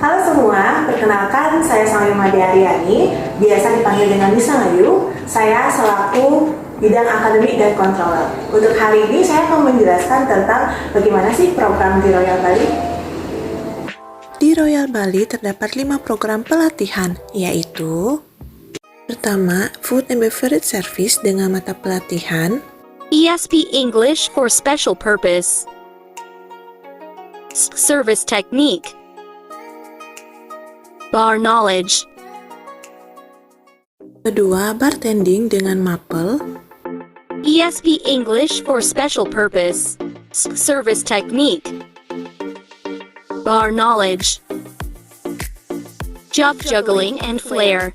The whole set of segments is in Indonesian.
Halo semua, perkenalkan saya Sami Madiaryani, biasa dipanggil dengan Miss Ngayu. Saya selaku bidang akademik dan controller. Untuk hari ini saya akan menjelaskan tentang bagaimana sih program di Royal Bali. Di Royal Bali terdapat 5 program pelatihan, yaitu pertama, Food and Beverage Service dengan mata pelatihan ESP English for Special Purpose, Service Technique, Bar Knowledge. kedua, Bartending dengan MAPEL, ESP English for Special Purpose, Service Technique, Bar Knowledge, Juggling and Flair.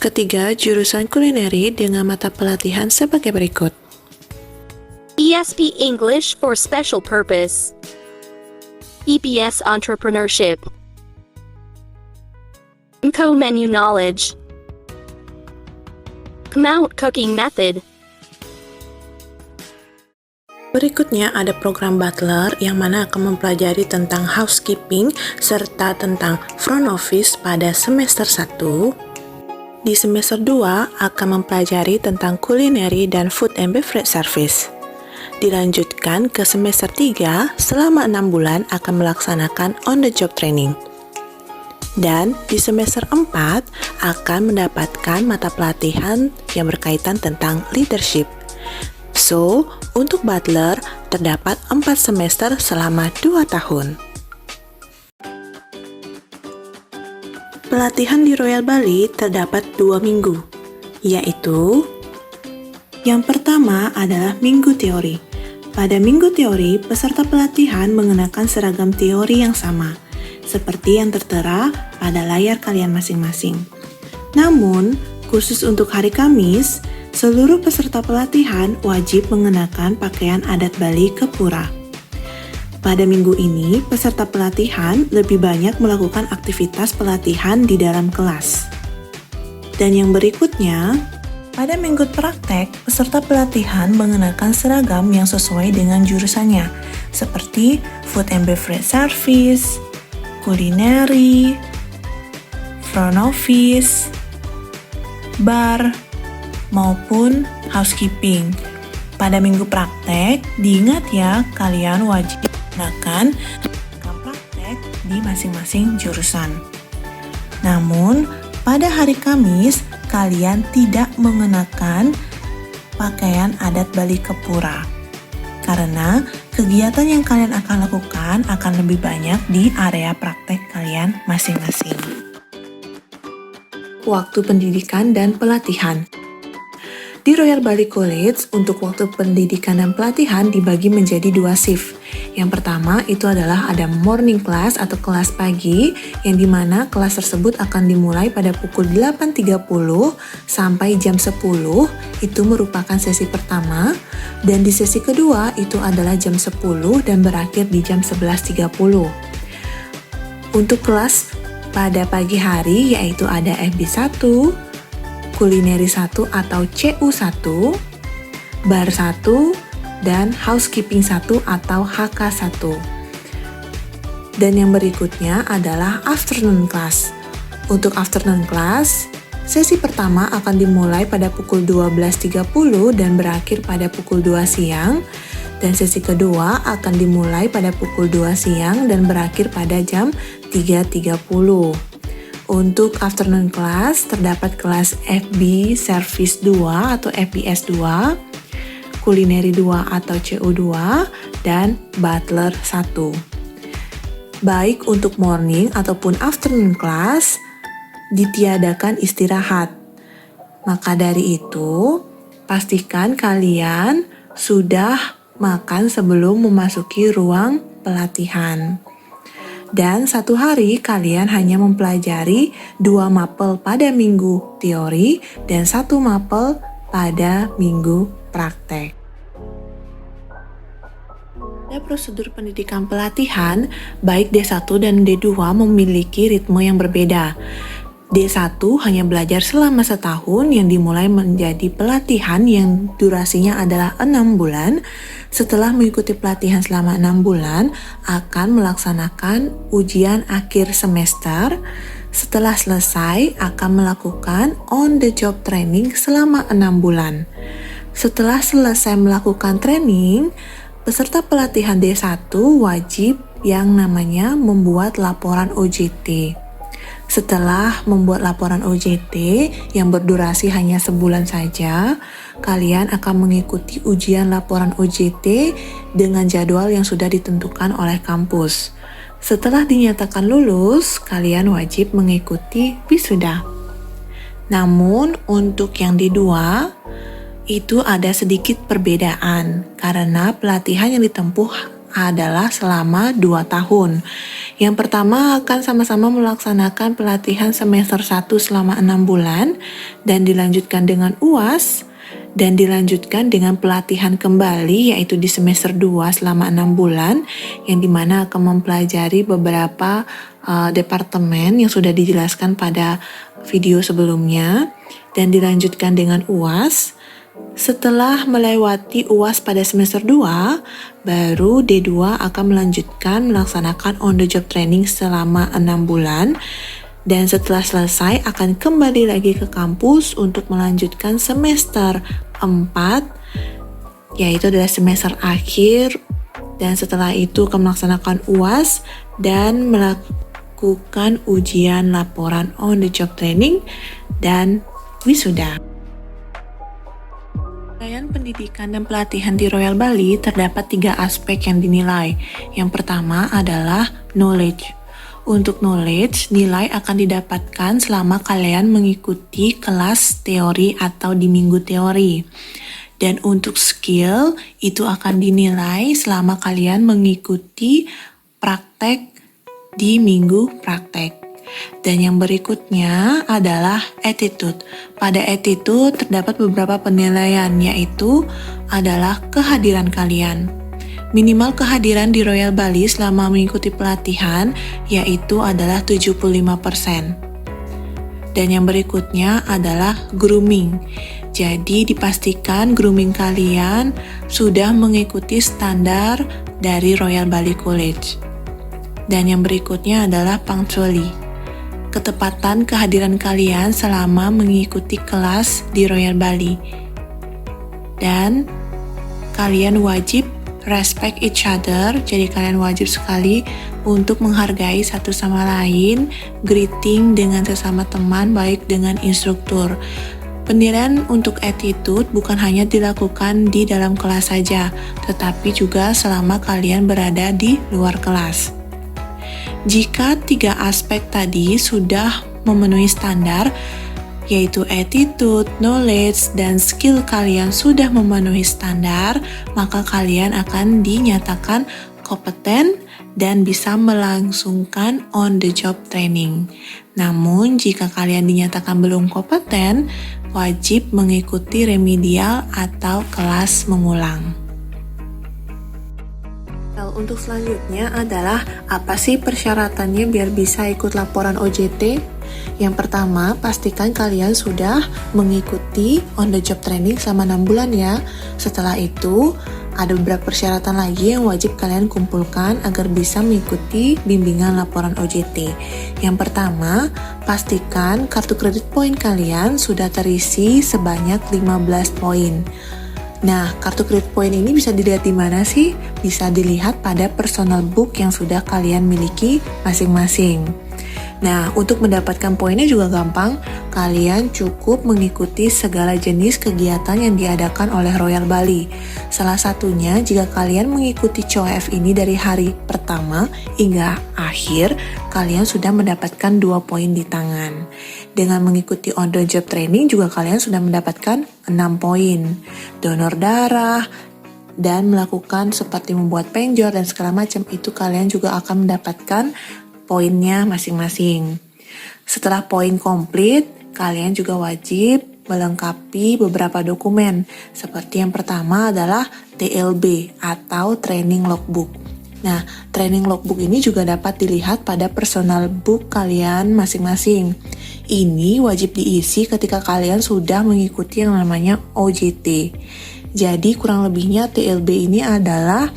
ketiga, jurusan kulineri dengan mata pelatihan sebagai berikut. ESP English for Special Purpose, EPS Entrepreneurship, Co-Menu Knowledge, Mount Cooking Method. Berikutnya ada program Butler yang mana akan mempelajari tentang housekeeping serta tentang front office pada semester 1. Di semester 2 akan mempelajari tentang kulineri dan food and beverage service. Dilanjutkan ke semester 3, selama 6 bulan akan melaksanakan on the job training. Dan di semester 4 akan mendapatkan mata pelatihan yang berkaitan tentang leadership. So, untuk Butler terdapat 4 semester selama 2 tahun. Pelatihan di Royal Bali terdapat 2 minggu, yaitu yang pertama adalah minggu teori. Pada minggu teori, peserta pelatihan mengenakan seragam teori yang sama, seperti yang tertera pada layar kalian masing-masing. Namun, khusus untuk hari Kamis, seluruh peserta pelatihan wajib mengenakan pakaian adat Bali Kepura. Pada minggu ini, peserta pelatihan lebih banyak melakukan aktivitas pelatihan di dalam kelas. Dan yang berikutnya, pada minggu praktek, peserta pelatihan mengenakan seragam yang sesuai dengan jurusannya, seperti Food and Beverage Service, Kulineri, Front Office, Bar, maupun Housekeeping. Pada minggu praktek, diingat ya, kalian wajib menggunakan seragam praktek di masing-masing jurusan. Namun, pada hari Kamis, kalian tidak mengenakan pakaian adat Bali Kepura. Karena kegiatan yang kalian akan lakukan akan lebih banyak di area praktek kalian masing-masing. Waktu pendidikan dan pelatihan. Di Royal Bali College, untuk waktu pendidikan dan pelatihan dibagi menjadi 2 shift. Yang pertama itu adalah ada morning class atau kelas pagi, yang dimana kelas tersebut akan dimulai pada pukul 8.30 sampai jam 10, itu merupakan sesi pertama. Dan di sesi kedua itu adalah jam 10 dan berakhir di jam 11.30. Untuk kelas pada pagi hari yaitu ada FB1, Kulineri 1 atau CU1, Bar 1, dan Housekeeping 1 atau HK1. Dan yang berikutnya adalah afternoon class. Untuk afternoon class, sesi pertama akan dimulai pada pukul 12.30 dan berakhir pada pukul 2 siang. Dan sesi kedua akan dimulai pada pukul 2 siang dan berakhir pada jam 3.30. Untuk afternoon class, terdapat kelas FB Service 2 atau FBS 2, Kulineri 2 atau CU2, dan Butler 1. Baik untuk morning ataupun afternoon class, ditiadakan istirahat. Maka dari itu, pastikan kalian sudah makan sebelum memasuki ruang pelatihan. Dan 1 hari kalian hanya mempelajari 2 mapel pada minggu teori dan 1 mapel pada minggu praktek. Pada prosedur pendidikan pelatihan, baik D1 dan D2 memiliki ritme yang berbeda. D1 hanya belajar selama setahun yang dimulai menjadi pelatihan yang durasinya adalah 6 bulan. Setelah mengikuti pelatihan selama 6 bulan, akan melaksanakan ujian akhir semester. Setelah selesai, akan melakukan on-the-job training selama 6 bulan. Setelah selesai melakukan training, peserta pelatihan D1 wajib yang namanya membuat laporan OJT. Setelah membuat laporan OJT yang berdurasi hanya sebulan saja, kalian akan mengikuti ujian laporan OJT dengan jadwal yang sudah ditentukan oleh kampus. Setelah dinyatakan lulus, kalian wajib mengikuti wisuda. Namun untuk yang D2, itu ada sedikit perbedaan karena pelatihan yang ditempuh adalah selama 2 tahun. Yang pertama akan sama-sama melaksanakan pelatihan semester 1 selama 6 bulan dan dilanjutkan dengan UAS dan dilanjutkan dengan pelatihan kembali yaitu di semester 2 selama 6 bulan yang dimana akan mempelajari beberapa departemen yang sudah dijelaskan pada video sebelumnya dan dilanjutkan dengan UAS. Setelah melewati UAS pada semester 2, baru D2 akan melanjutkan melaksanakan on-the-job training selama 6 bulan dan setelah selesai akan kembali lagi ke kampus untuk melanjutkan semester 4, yaitu adalah semester akhir, dan setelah itu akan melaksanakan UAS dan melakukan ujian laporan on-the-job training dan wisuda. Rangkaian pendidikan dan pelatihan di Royal Bali terdapat 3 aspek yang dinilai. Yang pertama adalah knowledge. Untuk knowledge, nilai akan didapatkan selama kalian mengikuti kelas teori atau di minggu teori. Dan untuk skill, itu akan dinilai selama kalian mengikuti praktek di minggu praktek. Dan yang berikutnya adalah attitude. Pada attitude terdapat beberapa penilaian, yaitu adalah kehadiran kalian. Minimal kehadiran di Royal Bali selama mengikuti pelatihan yaitu adalah 75%. Dan yang berikutnya adalah grooming. Jadi dipastikan grooming kalian sudah mengikuti standar dari Royal Bali College. Dan yang berikutnya adalah punctuality. Ketepatan kehadiran kalian selama mengikuti kelas di Royal Bali. Dan kalian wajib respect each other, jadi kalian wajib sekali untuk menghargai satu sama lain, greeting dengan sesama teman, baik dengan instruktur. Penilaian untuk attitude bukan hanya dilakukan di dalam kelas saja, tetapi juga selama kalian berada di luar kelas. Jika 3 aspek tadi sudah memenuhi standar, yaitu attitude, knowledge, dan skill kalian sudah memenuhi standar, maka kalian akan dinyatakan kompeten dan bisa melangsungkan on-the-job training. Namun, jika kalian dinyatakan belum kompeten, wajib mengikuti remedial atau kelas mengulang. Untuk selanjutnya adalah apa sih persyaratannya biar bisa ikut laporan OJT? Yang pertama, pastikan kalian sudah mengikuti on-the-job training selama 6 bulan ya. Setelah itu, ada beberapa persyaratan lagi yang wajib kalian kumpulkan agar bisa mengikuti bimbingan laporan OJT. Yang pertama, pastikan kartu kredit poin kalian sudah terisi sebanyak 15 poin. Nah, kartu kredit poin ini bisa dilihat di mana sih? Bisa dilihat pada personal book yang sudah kalian miliki masing-masing. Nah, untuk mendapatkan poinnya juga gampang. Kalian cukup mengikuti segala jenis kegiatan yang diadakan oleh Royal Bali. Salah satunya, jika kalian mengikuti COEF ini dari hari pertama hingga akhir, kalian sudah mendapatkan 2 poin di tangan. Dengan mengikuti on-the-job training juga kalian sudah mendapatkan 6 poin. Donor darah, dan melakukan seperti membuat penjor dan segala macam, itu kalian juga akan mendapatkan poinnya masing-masing. Setelah poin komplit, kalian juga wajib melengkapi beberapa dokumen. Seperti yang pertama adalah TLB atau Training Logbook. Nah, training logbook ini juga dapat dilihat pada personal book kalian masing-masing. Ini wajib diisi ketika kalian sudah mengikuti yang namanya OJT. Jadi kurang lebihnya TLB ini adalah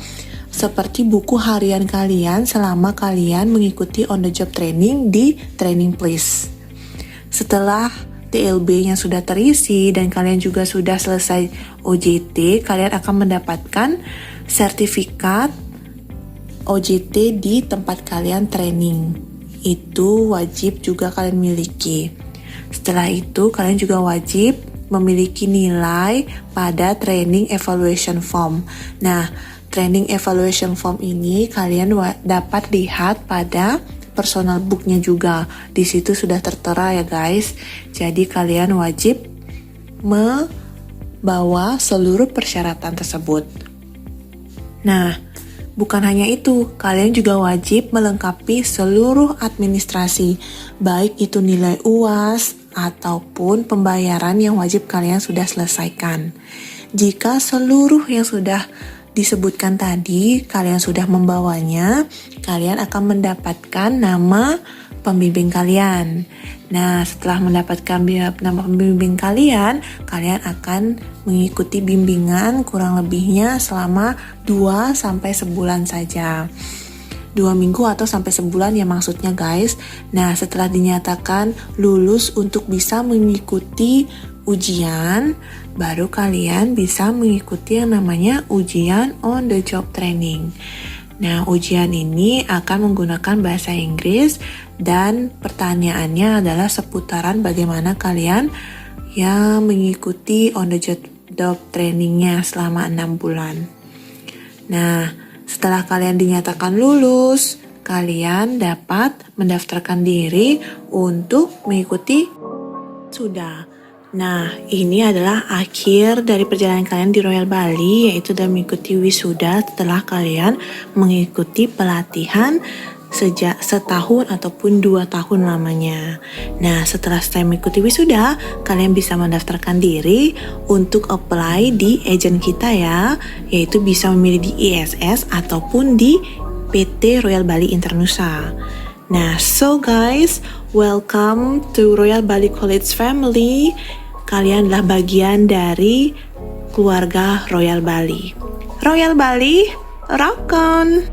seperti buku harian kalian selama kalian mengikuti on the job training di training place. Setelah TLB-nya sudah terisi dan kalian juga sudah selesai OJT, kalian akan mendapatkan sertifikat OJT di tempat kalian training. Itu wajib juga kalian miliki. Setelah itu, kalian juga wajib memiliki nilai pada training evaluation form. Nah, training evaluation form ini kalian dapat lihat pada personal booknya juga. Di situ sudah tertera ya guys. Jadi kalian wajib membawa seluruh persyaratan tersebut. Nah, bukan hanya itu, kalian juga wajib melengkapi seluruh administrasi, baik itu nilai UAS ataupun pembayaran yang wajib kalian sudah selesaikan. Jika seluruh yang sudah disebutkan tadi, kalian sudah membawanya, kalian akan mendapatkan nama pembimbing kalian. Nah, setelah mendapatkan nama pembimbing kalian akan mengikuti bimbingan kurang lebihnya selama 2 sampai sebulan saja. 2 minggu atau sampai sebulan ya maksudnya guys. Nah, setelah dinyatakan lulus untuk bisa mengikuti ujian, baru kalian bisa mengikuti yang namanya ujian on the job training. Nah, ujian ini akan menggunakan bahasa Inggris dan pertanyaannya adalah seputaran bagaimana kalian yang mengikuti on the job trainingnya selama 6 bulan. Nah, setelah kalian dinyatakan lulus, kalian dapat mendaftarkan diri untuk mengikuti sudah. Nah, ini adalah akhir dari perjalanan kalian di Royal Bali, yaitu dalam mengikuti wisuda setelah kalian mengikuti pelatihan sejak setahun ataupun 2 tahun lamanya. Nah, setelah mengikuti wisuda, kalian bisa mendaftarkan diri untuk apply di agent kita ya, yaitu bisa memilih di ISS ataupun di PT Royal Bali Internusa. Nah, so guys, welcome to Royal Bali College family. Kalian adalah bagian dari keluarga Royal Bali. Royal Bali, rock on!